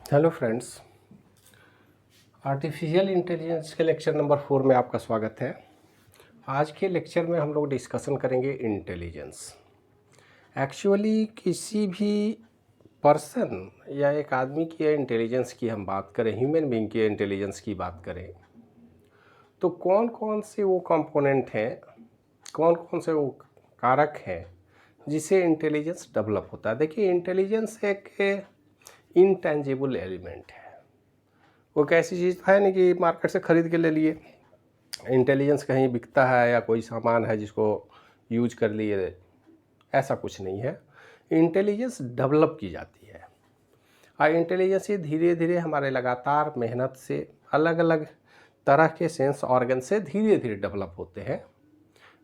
Hello friends, artificial intelligence के lecture number 4 में आपका स्वागत है। आज के लेक्चर में हम लोग डिस्कशन करेंगे इंटेलिजेंस। एक्चुअली किसी भी पर्सन या एक आदमी की इंटेलिजेंस की हम बात करें, ह्यूमन बीइंग की इंटेलिजेंस की बात करें, तो कौन कौन से वो कंपोनेंट हैं, कौन कौन से वो कारक हैं जिससे इंटेलिजेंस डेवलप होता है। देखिए, इंटेलिजेंस एक इनटेंजिबल एलिमेंट है। वो कैसी चीज़ है नहीं कि मार्केट से ख़रीद के ले लिए। इंटेलिजेंस कहीं बिकता है या कोई सामान है जिसको यूज कर लिए, ऐसा कुछ नहीं है। इंटेलिजेंस डेवलप की जाती है और इंटेलिजेंस ये धीरे धीरे हमारे लगातार मेहनत से, अलग अलग तरह के सेंस ऑर्गन से धीरे धीरे डेवलप होते हैं।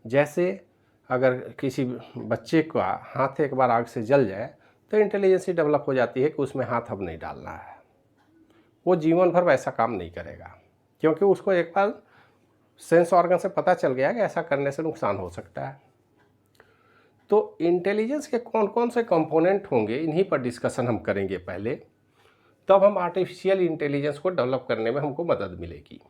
जैसे अगर किसी बच्चे का हाथ एक बार आग से जल जाए तो इंटेलिजेंस ही डेवलप हो जाती है कि उसमें हाथ अब नहीं डालना है। वो जीवन भर वैसा काम नहीं करेगा, क्योंकि उसको एक बार सेंस ऑर्गन से पता चल गया कि ऐसा करने से नुकसान हो सकता है। तो इंटेलिजेंस के कौन कौन से कंपोनेंट होंगे, इन्हीं पर डिस्कशन हम करेंगे पहले, तब हम आर्टिफिशियल इंटेलिजेंस को डेवलप करने में हमको मदद मिलेगी।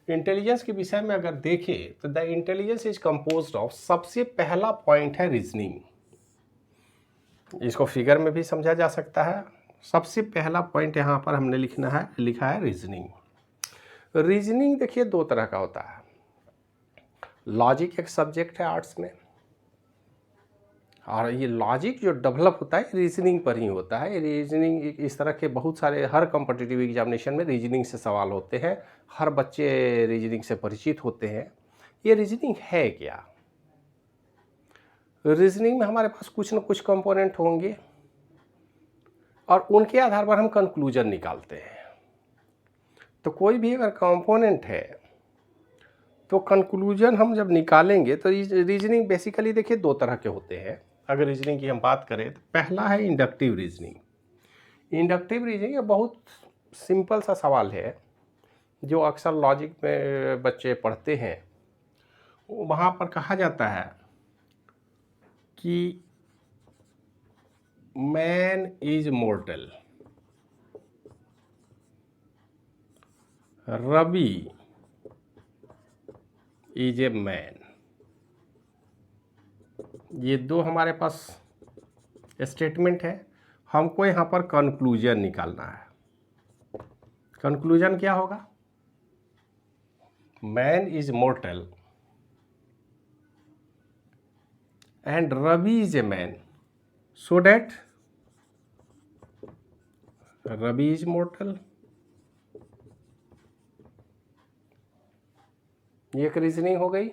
इंटेलिजेंस के विषय में अगर देखें तो the intelligence is composed of, सबसे पहला पॉइंट है रीजनिंग। इसको फिगर में भी समझा जा सकता है। सबसे पहला पॉइंट यहाँ पर हमने लिखा है रीजनिंग। रीजनिंग देखिए दो तरह का होता है। लॉजिक एक सब्जेक्ट है आर्ट्स में, और ये लॉजिक जो डेवलप होता है रीजनिंग पर ही होता है। रीजनिंग इस तरह के बहुत सारे, हर कॉम्पिटिटिव एग्जामिनेशन में रीजनिंग से सवाल होते हैं, हर बच्चे रीजनिंग से परिचित होते हैं। ये रीजनिंग है क्या? रीजनिंग में हमारे पास कुछ न कुछ कंपोनेंट होंगे और उनके आधार पर हम कंक्लूजन निकालते हैं। तो कोई भी अगर कंपोनेंट है तो कंक्लूजन हम जब निकालेंगे तो रीजनिंग बेसिकली देखिए दो तरह के होते हैं। अगर रीजनिंग की हम बात करें तो पहला है इंडक्टिव रीजनिंग। इंडक्टिव रीजनिंग बहुत सिंपल सा सवाल है जो अक्सर लॉजिक में बच्चे पढ़ते हैं। वहाँ पर कहा जाता है कि man is mortal, Ravi is a man. ये दो हमारे पास स्टेटमेंट है। हमको यहाँ पर कंक्लूजन निकालना है। कंक्लूजन क्या होगा? Man is mortal and Ravi is a man, so that Ravi is mortal. ये एक रीजनिंग हो गई,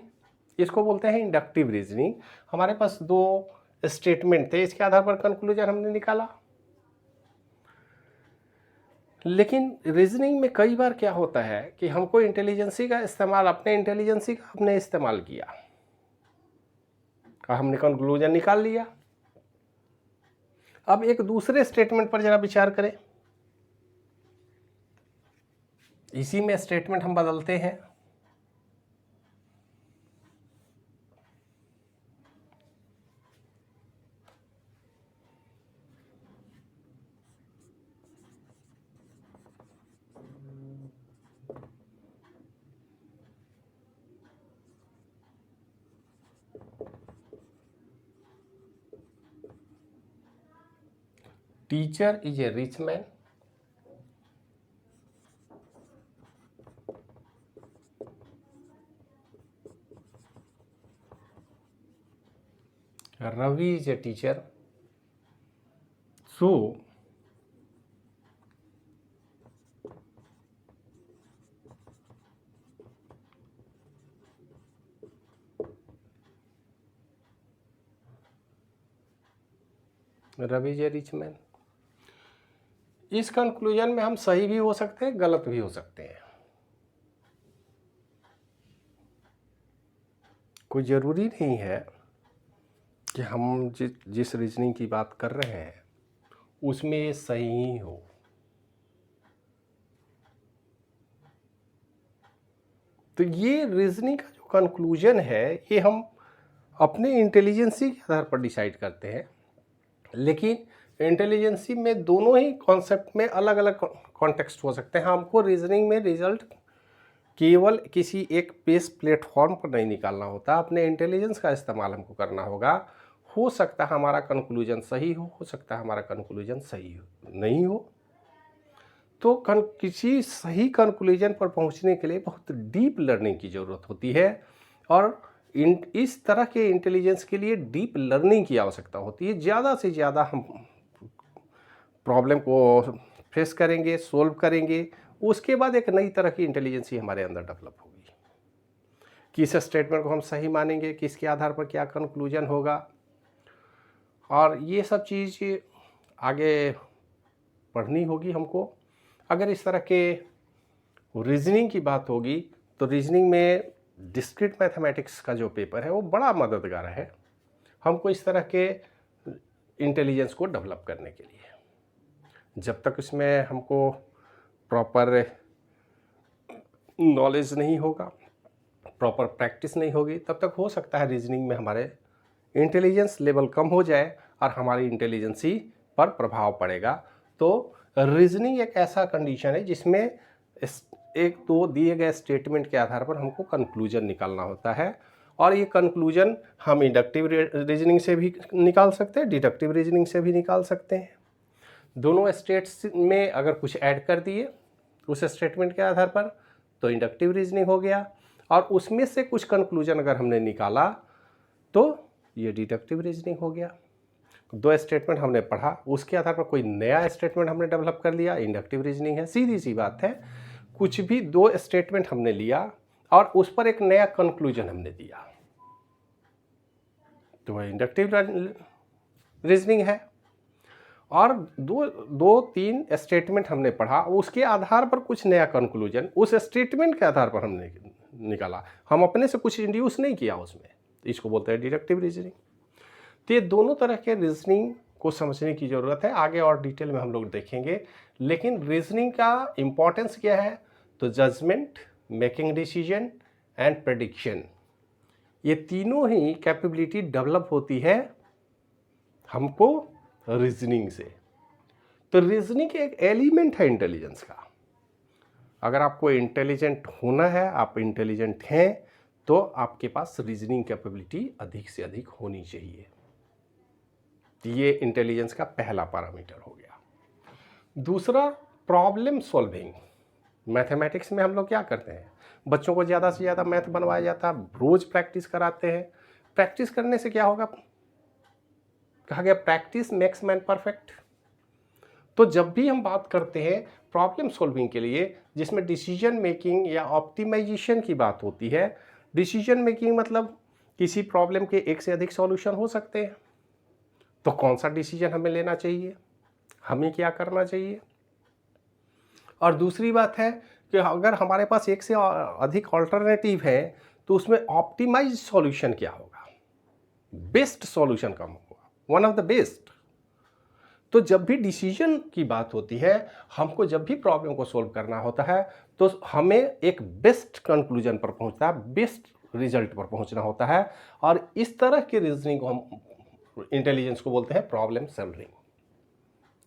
इसको बोलते हैं इंडक्टिव रीजनिंग। हमारे पास दो स्टेटमेंट थे, इसके आधार पर कंक्लूजन हमने निकाला। लेकिन रीजनिंग में कई बार क्या होता है कि हमको इंटेलिजेंसी का इस्तेमाल, अपने इंटेलिजेंसी का हमने इस्तेमाल किया और हमने कंक्लूजन निकाल लिया। अब एक दूसरे स्टेटमेंट पर जरा विचार करें। इसी में स्टेटमेंट हम बदलते हैं। Teacher is a rich man, Ravi is a teacher, so Ravi is a rich man. इस कंक्लूजन में हम सही भी हो सकते हैं, गलत भी हो सकते हैं। कोई ज़रूरी नहीं है कि हम जिस रीजनिंग की बात कर रहे हैं उसमें ये सही ही हो। तो ये रीजनिंग का जो कंक्लूजन है ये हम अपने इंटेलिजेंसी के आधार पर डिसाइड करते हैं। लेकिन इंटेलिजेंसी में दोनों ही कॉन्सेप्ट में अलग अलग कॉन्टेक्स्ट हो सकते हैं। हमको रीजनिंग में रिजल्ट केवल किसी एक बेस प्लेटफॉर्म पर नहीं निकालना होता, अपने इंटेलिजेंस का इस्तेमाल हमको करना होगा। हो सकता है हमारा कंक्लूजन सही हो सकता है हमारा कंक्लूजन सही नहीं हो। तो किसी सही कंक्लूजन पर पहुंचने के लिए बहुत डीप लर्निंग की ज़रूरत होती है, और इस तरह के इंटेलिजेंस के लिए डीप लर्निंग की आवश्यकता होती है। ज़्यादा से ज़्यादा हम प्रॉब्लम को फेस करेंगे, सोल्व करेंगे, उसके बाद एक नई तरह की इंटेलिजेंस ही हमारे अंदर डेवलप होगी। किस स्टेटमेंट को हम सही मानेंगे, किसके आधार पर क्या कंक्लूजन होगा, और ये सब चीज़ आगे पढ़नी होगी हमको। अगर इस तरह के रीजनिंग की बात होगी तो रीजनिंग में डिस्क्रीट मैथमेटिक्स का जो पेपर है वो बड़ा मददगार है हमको इस तरह के इंटेलिजेंस को डेवलप करने के लिए। जब तक इसमें हमको प्रॉपर नॉलेज नहीं होगा, प्रॉपर प्रैक्टिस नहीं होगी, तब तक हो सकता है रीजनिंग में हमारे इंटेलिजेंस लेवल कम हो जाए और हमारी इंटेलिजेंसी पर प्रभाव पड़ेगा। तो रीजनिंग एक ऐसा कंडीशन है जिसमें एक दो दिए गए स्टेटमेंट के आधार पर हमको कंक्लूजन निकालना होता है, और ये कंक्लूजन हम इंडक्टिव रीजनिंग से भी निकाल सकते हैं, डिडक्टिव रीजनिंग से भी निकाल सकते हैं। दोनों स्टेट्स में अगर कुछ ऐड कर दिए उस स्टेटमेंट के आधार पर तो इंडक्टिव रीजनिंग हो गया, और उसमें से कुछ कंक्लूजन अगर हमने निकाला तो ये डिडक्टिव रीजनिंग हो गया। दो स्टेटमेंट हमने पढ़ा, उसके आधार पर कोई नया स्टेटमेंट हमने डेवलप कर लिया, इंडक्टिव रीजनिंग है। सीधी सी बात है, कुछ भी दो स्टेटमेंट हमने लिया और उस पर एक नया कंक्लूजन हमने दिया तो वह इंडक्टिव रीजनिंग है। और दो तीन स्टेटमेंट हमने पढ़ा, उसके आधार पर कुछ नया कंक्लूजन उस स्टेटमेंट के आधार पर हमने निकाला, हम अपने से कुछ इंड्यूस नहीं किया उसमें, इसको बोलते हैं डिडक्टिव रीजनिंग। तो ये दोनों तरह के रीजनिंग को समझने की ज़रूरत है, आगे और डिटेल में हम लोग देखेंगे। लेकिन रीजनिंग का इम्पॉर्टेंस क्या है, तो judgement, making decision and prediction, ये तीनों ही कैपेबिलिटी डेवलप होती है हमको रीजनिंग से। तो रीजनिंग एक एलिमेंट है इंटेलिजेंस का। अगर आपको इंटेलिजेंट होना है, आप इंटेलिजेंट हैं, तो आपके पास रीजनिंग कैपेबिलिटी अधिक से अधिक होनी चाहिए। ये इंटेलिजेंस का पहला पैरामीटर हो गया। दूसरा, प्रॉब्लम सॉल्विंग। मैथमेटिक्स में हम लोग क्या करते हैं, बच्चों को ज़्यादा से ज़्यादा मैथ बनवाया जाता है, रोज़ प्रैक्टिस कराते हैं। प्रैक्टिस करने से क्या होगा, कहा गया प्रैक्टिस मेक्स मैन परफेक्ट। तो जब भी हम बात करते हैं प्रॉब्लम सॉल्विंग के लिए, जिसमें डिसीजन मेकिंग या ऑप्टिमाइजेशन की बात होती है, डिसीजन मेकिंग मतलब किसी प्रॉब्लम के एक से अधिक सॉल्यूशन हो सकते हैं, तो कौन सा डिसीजन हमें लेना चाहिए, हमें क्या करना चाहिए। और दूसरी बात है कि अगर हमारे पास एक से अधिक ऑल्टरनेटिव है तो उसमें ऑप्टिमाइज सॉल्यूशन क्या होगा, बेस्ट सॉल्यूशन कम होगा, वन ऑफ द बेस्ट। तो जब भी डिसीजन की बात होती है, हमको जब भी प्रॉब्लम को सोल्व करना होता है, तो हमें एक बेस्ट कंक्लूजन पर पहुंचना है, बेस्ट रिजल्ट पर पहुंचना होता है। और इस तरह की रीजनिंग को हम इंटेलिजेंस को बोलते हैं प्रॉब्लम सॉल्विंग।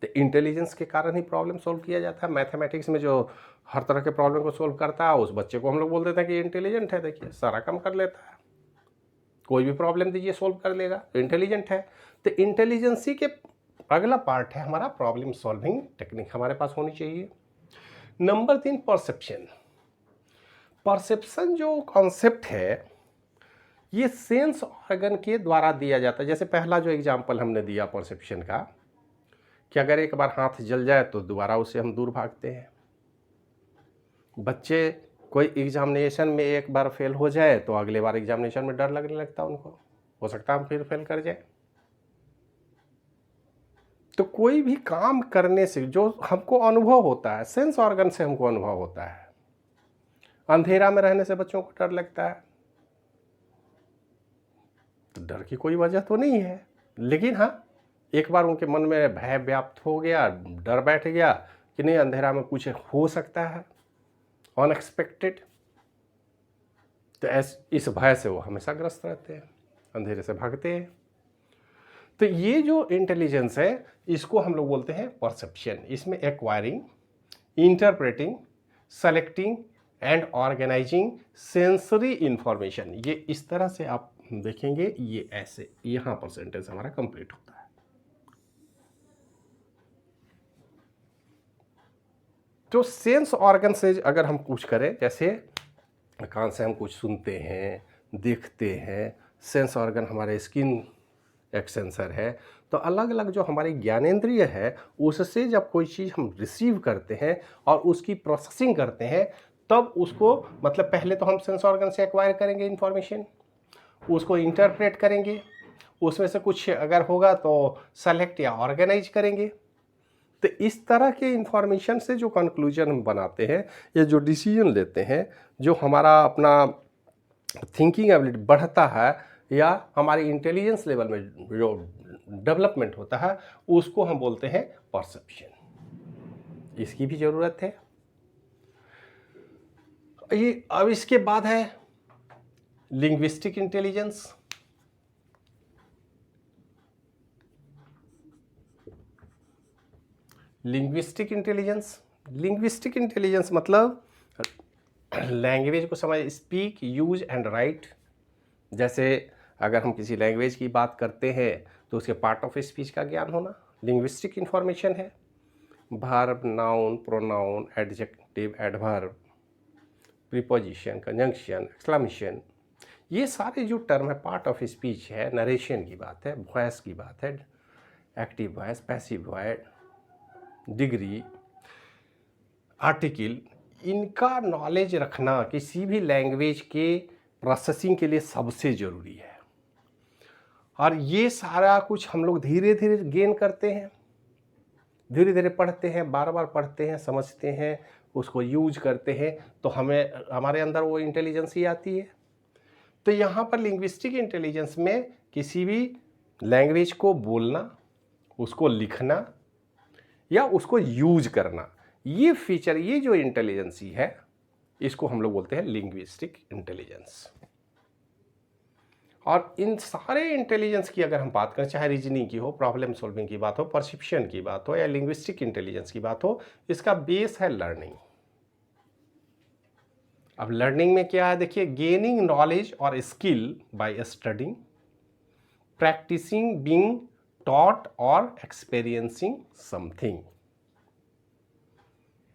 तो इंटेलिजेंस के कारण ही प्रॉब्लम सोल्व किया जाता है। मैथमेटिक्स में जो हर तरह के प्रॉब्लम को सोल्व करता है, उस बच्चे को हम लोग बोल देते हैं कि इंटेलिजेंट है, देखिए सारा काम कर लेता है, कोई भी प्रॉब्लम दीजिए सोल्व कर लेगा, तो इंटेलिजेंट है। तो इंटेलिजेंसी के अगला पार्ट है हमारा प्रॉब्लम सॉल्विंग टेक्निक हमारे पास होनी चाहिए। Number 3, perception. परसेप्शन जो कॉन्सेप्ट है, ये सेंस ऑर्गन के द्वारा दिया जाता है। जैसे पहला जो एग्जाम्पल हमने दिया परसेप्शन का, कि अगर एक बार हाथ जल जाए तो दोबारा उससे हम दूर भागते हैं। बच्चे कोई एग्जामिनेशन में एक बार फेल हो जाए तो अगले बार एग्जामिनेशन में डर लगने लगता है उनको, हो सकता है हम फिर फेल कर जाए। तो कोई भी काम करने से जो हमको अनुभव होता है, सेंस ऑर्गन से हमको अनुभव होता है। अंधेरा में रहने से बच्चों को डर लगता है, तो डर की कोई वजह तो नहीं है, लेकिन हाँ, एक बार उनके मन में भय व्याप्त हो गया, डर बैठ गया कि नहीं अंधेरा में कुछ हो सकता है अनएक्सपेक्टेड, तो इस भय से वो हमेशा ग्रस्त रहते हैं, अंधेरे से भागते हैं। तो ये जो इंटेलिजेंस है इसको हम लोग बोलते हैं परसेप्शन। इसमें acquiring, interpreting, selecting and organising sensory information, ये इस तरह से आप देखेंगे, ये ऐसे यहां पर सेंटेंस हमारा कंप्लीट होता है। तो सेंस ऑर्गन से अगर हम कुछ करें, जैसे कान से हम कुछ सुनते हैं, देखते हैं, सेंस ऑर्गन हमारे स्किन एक सेंसर है, तो अलग अलग जो हमारी ज्ञानेंद्रिय है उससे जब कोई चीज़ हम रिसीव करते हैं और उसकी प्रोसेसिंग करते हैं, तब उसको मतलब पहले तो हम सेंस ऑर्गन से एक्वायर करेंगे इंफॉर्मेशन, उसको इंटरप्रेट करेंगे, उसमें से कुछ अगर होगा तो सेलेक्ट या ऑर्गेनाइज करेंगे। तो इस तरह के इंफॉर्मेशन से जो कंक्लूजन हम बनाते हैं या जो डिसीजन लेते हैं, जो हमारा अपना थिंकिंग एबिलिटी बढ़ता है या हमारी इंटेलिजेंस लेवल में जो डेवलपमेंट होता है, उसको हम बोलते हैं परसेप्शन। इसकी भी ज़रूरत है। ये अब इसके बाद है लिंग्विस्टिक इंटेलिजेंस। लिंग्विस्टिक इंटेलिजेंस मतलब लैंग्वेज को समझ, स्पीक, यूज एंड राइट। जैसे अगर हम किसी लैंग्वेज की बात करते हैं तो उसके पार्ट ऑफ स्पीच का ज्ञान होना लिंग्विस्टिक इंफॉर्मेशन है। Verb, noun, pronoun, adjective, adverb, preposition, conjunction, exclamation, ये सारे जो टर्म है पार्ट ऑफ स्पीच है। नरेशन की बात है, वॉइस की बात है, active voice, passive voice, degree, article, इनका नॉलेज रखना किसी भी लैंग्वेज के प्रोसेसिंग के लिए सबसे ज़रूरी है। और ये सारा कुछ हम लोग धीरे धीरे गेन करते हैं, धीरे धीरे पढ़ते हैं, बार बार पढ़ते हैं, समझते हैं, उसको यूज करते हैं, तो हमें हमारे अंदर वो इंटेलिजेंस ही आती है। तो यहाँ पर लिंग्विस्टिक इंटेलिजेंस में किसी भी लैंग्वेज को बोलना, उसको लिखना या उसको यूज करना, ये फीचर, ये जो इंटेलिजेंसी है, इसको हम लोग बोलते हैं लिंग्विस्टिक इंटेलिजेंस। और इन सारे इंटेलिजेंस की अगर हम बात करें, चाहे रीजनिंग की हो, प्रॉब्लम सॉल्विंग की बात हो, परसेप्शन की बात हो या लिंग्विस्टिक इंटेलिजेंस की बात हो, इसका बेस है लर्निंग। अब लर्निंग में क्या है, देखिए, गेनिंग नॉलेज और skill by studying, practising, being taught और एक्सपीरियंसिंग समथिंग।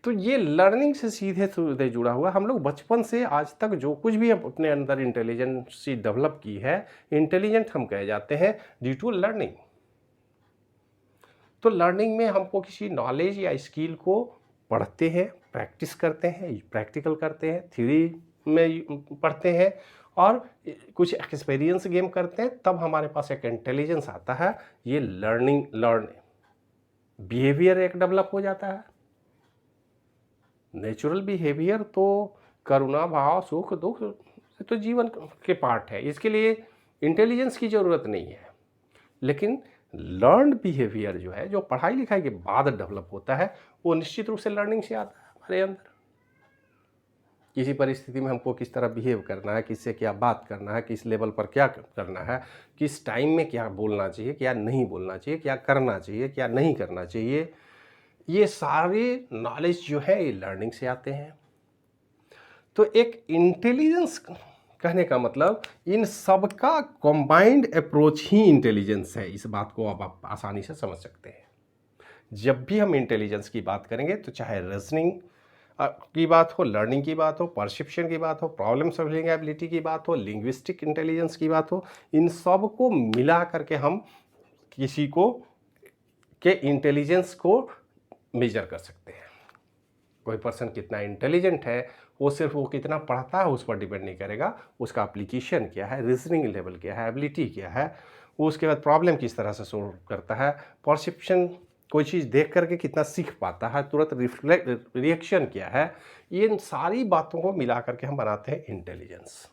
तो ये लर्निंग से सीधे सीधे जुड़ा हुआ। हम लोग बचपन से आज तक जो कुछ भी अपने अंदर इंटेलिजेंसी डेवलप की है, इंटेलिजेंट हम कहे जाते हैं ड्यू टू लर्निंग। तो लर्निंग में हमको किसी नॉलेज या स्किल को पढ़ते हैं, प्रैक्टिस करते हैं, प्रैक्टिकल करते हैं, थ्योरी में पढ़ते हैं और कुछ एक्सपीरियंस गेम करते हैं, तब हमारे पास एक इंटेलिजेंस आता है। ये लर्न बिहेवियर एक डेवलप हो जाता है। नेचुरल बिहेवियर तो करुणा भाव, सुख दुख तो जीवन के पार्ट है, इसके लिए इंटेलिजेंस की ज़रूरत नहीं है। लेकिन लर्नड बिहेवियर जो है, जो पढ़ाई लिखाई के बाद डेवलप होता है, वो निश्चित रूप से लर्निंग से आता है हमारे अंदर। किसी परिस्थिति में हमको किस तरह बिहेव करना है, किससे क्या बात करना है, किस लेवल पर क्या करना है, किस टाइम में क्या बोलना चाहिए, क्या नहीं बोलना चाहिए, क्या करना चाहिए, क्या नहीं करना चाहिए, ये सारे नॉलेज जो है ये लर्निंग से आते हैं। तो एक इंटेलिजेंस कहने का मतलब इन सब का कॉम्बाइंड अप्रोच ही इंटेलिजेंस है। इस बात को अब आप आसानी से समझ सकते हैं। जब भी हम इंटेलिजेंस की बात करेंगे तो चाहे रीजनिंग की बात हो, लर्निंग की बात हो, परसेप्शन की बात हो, प्रॉब्लम सॉल्विंग एबिलिटी की बात हो, लिंग्विस्टिक इंटेलिजेंस की बात हो, इन सब को मिला करके हम किसी को के इंटेलिजेंस को मेजर कर सकते हैं। कोई पर्सन कितना इंटेलिजेंट है, वो सिर्फ वो कितना पढ़ता है उस पर डिपेंड नहीं करेगा, उसका एप्लीकेशन क्या है, रीजनिंग लेवल क्या है, एबिलिटी क्या है, वो उसके बाद प्रॉब्लम किस तरह से सोल्व करता है, परसेप्शन कोई चीज़ देख करके कितना सीख पाता है, तुरंत रिएक्शन क्या है, इन सारी बातों को मिला करके हम बनाते हैं इंटेलिजेंस।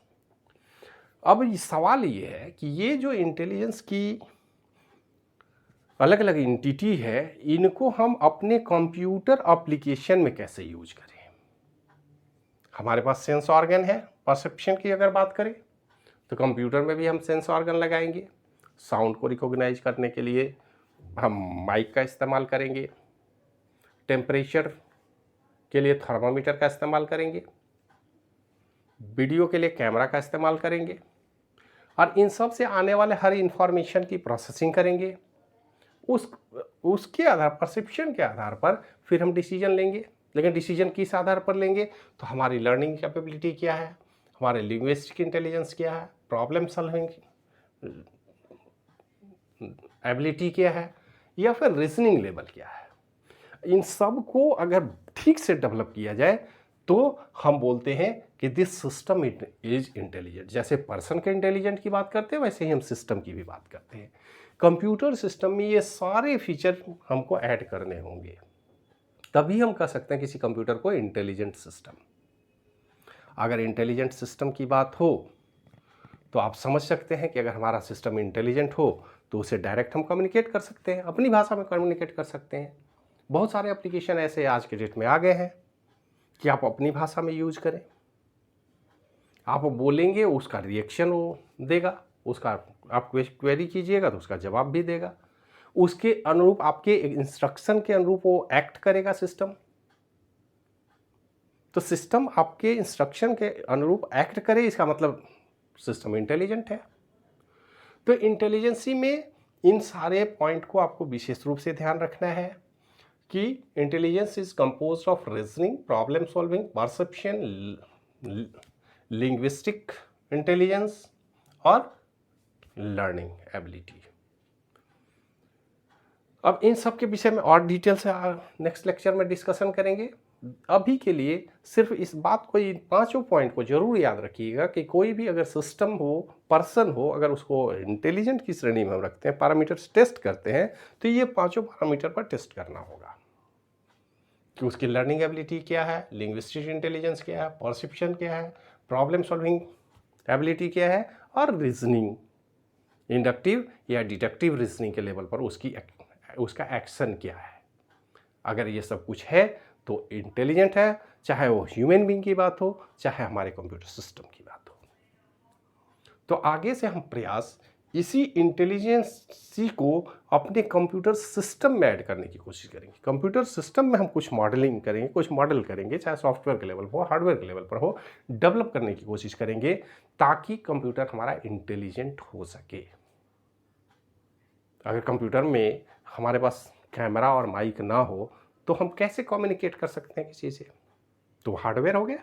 अब सवाल ये है कि ये जो इंटेलिजेंस की अलग अलग एंटिटी है, इनको हम अपने कंप्यूटर एप्लीकेशन में कैसे यूज करें। हमारे पास सेंस ऑर्गन है, परसेप्शन की अगर बात करें तो कंप्यूटर में भी हम सेंस ऑर्गन लगाएंगे, साउंड को रिकॉग्नाइज करने के लिए हम माइक का इस्तेमाल करेंगे, टेम्परेचर के लिए थर्मामीटर का इस्तेमाल करेंगे, वीडियो के लिए कैमरा का इस्तेमाल करेंगे और इन सब से आने वाले हर इंफॉर्मेशन की प्रोसेसिंग करेंगे। उसके आधार परसेप्शन के आधार पर फिर हम डिसीजन लेंगे। लेकिन डिसीजन किस आधार पर लेंगे? तो हमारी लर्निंग कैपेबिलिटी क्या है, हमारे लिंग्विस्टिक इंटेलिजेंस क्या है, प्रॉब्लम सॉल्विंग एबिलिटी क्या है, या फिर रीजनिंग लेवल क्या है। इन सब को अगर ठीक से डेवलप किया जाए तो हम बोलते हैं कि दिस सिस्टम इज इंटेलिजेंट। जैसे पर्सन के इंटेलिजेंट की बात करते हैं वैसे ही हम सिस्टम की भी बात करते हैं। कंप्यूटर सिस्टम में ये सारे फीचर हमको ऐड करने होंगे, तभी हम कह सकते हैं किसी कंप्यूटर को इंटेलिजेंट सिस्टम। अगर इंटेलिजेंट सिस्टम की बात हो तो आप समझ सकते हैं कि अगर हमारा सिस्टम इंटेलिजेंट हो तो उसे डायरेक्ट हम कम्युनिकेट कर सकते हैं, अपनी भाषा में कम्युनिकेट कर सकते हैं। बहुत सारे एप्लीकेशन ऐसे आज के डेट में आ गए हैं कि आप अपनी भाषा में यूज करें, आप बोलेंगे उसका रिएक्शन वो देगा, उसका आप क्वेरी कीजिएगा तो उसका जवाब भी देगा, उसके अनुरूप आपके इंस्ट्रक्शन के अनुरूप वो एक्ट करेगा सिस्टम। तो सिस्टम आपके इंस्ट्रक्शन के अनुरूप एक्ट करे, इसका मतलब सिस्टम इंटेलिजेंट है। तो इंटेलिजेंसी में इन सारे पॉइंट को आपको विशेष रूप से ध्यान रखना है कि intelligence is composed of reasoning, problem solving, perception, linguistic intelligence और लर्निंग एबिलिटी। अब इन सब के विषय में और डिटेल से नेक्स्ट लेक्चर में डिस्कशन करेंगे। अभी के लिए सिर्फ इस बात को, इन पांचों पॉइंट को जरूर याद रखिएगा कि कोई भी अगर सिस्टम हो, पर्सन हो, अगर उसको इंटेलिजेंट की श्रेणी में हम रखते हैं, पैरामीटर्स टेस्ट करते हैं, तो ये पांचों पैरामीटर पर टेस्ट करना होगा कि उसकी लर्निंग एबिलिटी क्या है, लिंग्विस्टिक इंटेलिजेंस क्या है, परसेप्शन क्या है, प्रॉब्लम सॉल्विंग एबिलिटी क्या है, और रीजनिंग, इंडक्टिव या डिडक्टिव रीजनिंग के लेवल पर उसका एक्शन क्या है। अगर ये सब कुछ है तो इंटेलिजेंट है, चाहे वो ह्यूमन बीइंग की बात हो, चाहे हमारे कंप्यूटर सिस्टम की बात हो। तो आगे से हम प्रयास इसी इंटेलिजेंसी को अपने कंप्यूटर सिस्टम में ऐड करने की कोशिश करेंगे। कंप्यूटर सिस्टम में हम कुछ मॉडलिंग करेंगे, कुछ मॉडल करेंगे, चाहे सॉफ्टवेयर के लेवल पर हो, हार्डवेयर के लेवल पर हो, डेवलप करने की कोशिश करेंगे ताकि कंप्यूटर हमारा इंटेलिजेंट हो सके। अगर कंप्यूटर में हमारे पास कैमरा और माइक ना हो तो हम कैसे कम्युनिकेट कर सकते हैं किसी से? तो हार्डवेयर हो गया,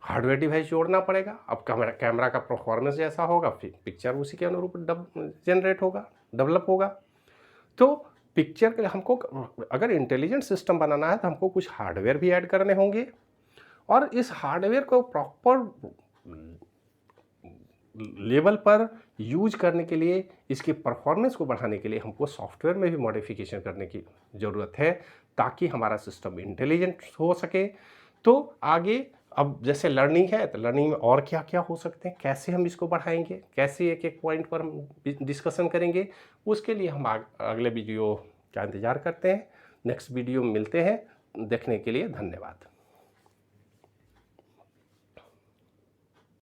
हार्डवेयर डिवाइस जोड़ना पड़ेगा। अब कैमरा का परफॉर्मेंस जैसा होगा फिर पिक्चर उसी के अनुरूप जनरेट होगा, डेवलप होगा। तो पिक्चर के हमको अगर इंटेलिजेंट सिस्टम बनाना है तो हमको कुछ हार्डवेयर भी ऐड करने होंगे, और इस हार्डवेयर को प्रॉपर लेवल पर यूज करने के लिए, इसके परफॉर्मेंस को बढ़ाने के लिए हमको सॉफ्टवेयर में भी मॉडिफिकेशन करने की ज़रूरत है ताकि हमारा सिस्टम इंटेलिजेंट हो सके। तो आगे अब जैसे लर्निंग है तो लर्निंग में और क्या क्या हो सकते हैं, कैसे हम इसको बढ़ाएंगे, कैसे एक एक पॉइंट पर हम डिस्कशन करेंगे, उसके लिए हम अगले वीडियो का इंतज़ार करते हैं। नेक्स्ट वीडियो में मिलते हैं। देखने के लिए धन्यवाद।